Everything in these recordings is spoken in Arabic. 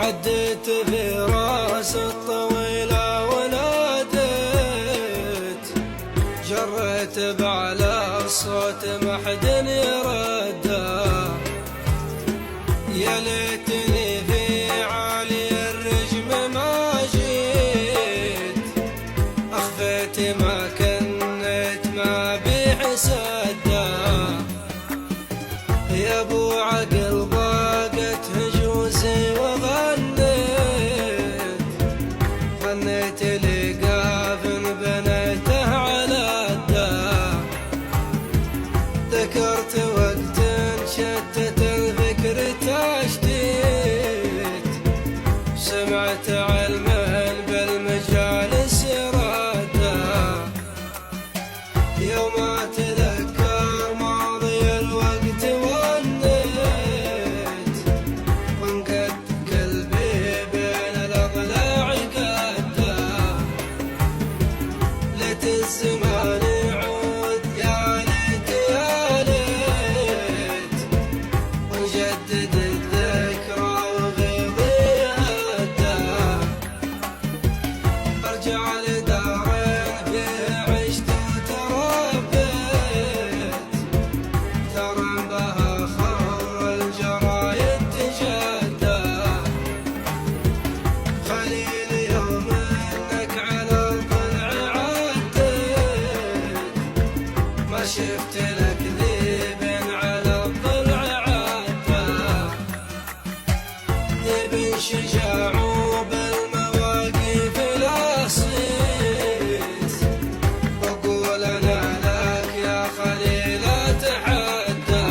عديت في راس الطويلة وناديت، جريت بعلى الصوت ما حد يرده، يا ليتني في عالي الرجم ما جيت، أخفيت ما كنت ما بحسده، يا ابو عقل ضاقت هجوسي وغنيت، غنيت لقاف بنيته على الدار، ذكرت وقت شتت الفكر تشتيت، سمعت علما بالمجالس راده، يوم اتذكر ماضي الوقت ونيت، وانقد قلبي بين الاضلاع قده، ليت الزمان يعود يا ليت يا ليت، ونجدد الذكرى وغيظي هده، ارجع لدارين فيه عشت وتربيت، ترى بها خر الجرايد تجده، خليل يوم انك على الضلع عديت، ما شفت لك ذيب على الضلع عده، ذيب شجاع وبالمواقف الاصيل، وقول انا لك يا خليل اتحدى.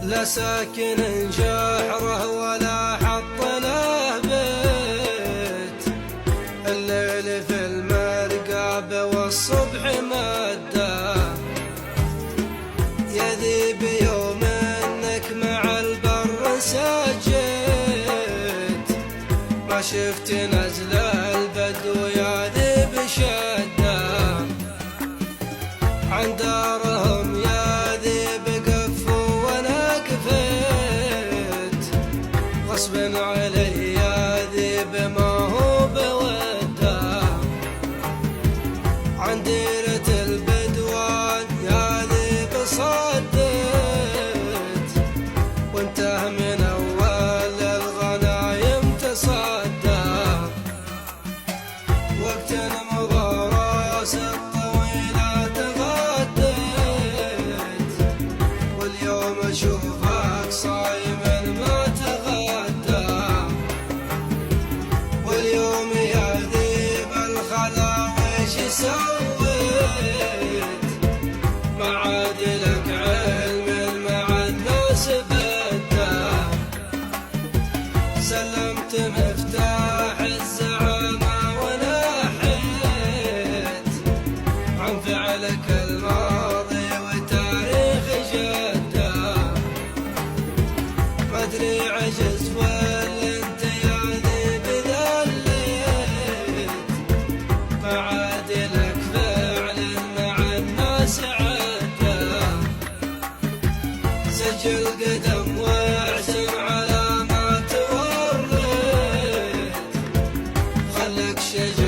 لا ساكن جحره ولا حط له بيت، الليل في المرقاب والصبح مده، يا ذيب يوم انك مع البر سجيت، ما شفت نزل البدو يا ذيب شده، عن دارهم يا ذيب قفوا وانا كفيت، غصب علي يا ذيب ما هو بوده، عن ديرة البدوان يا ذيب صديت، وانته من اول الغنايم تصدى، وقت مضى راس الطويلة تغديت، واليوم اشوفك صايما ما تغدى، واليوم يا ذيب الخلا ويش سويت، ما عاد لك علم مع الناس بده، سلمت مفتاح الزعامة ونحيت، عن فعلك الماضي وتاريخ جده، ما ادري عجزت ولا انت يا ذيب ذليت، ما عاد لك فعل مع الناس عده، سجل قدم واعزم على ما توريت، خلك شجاع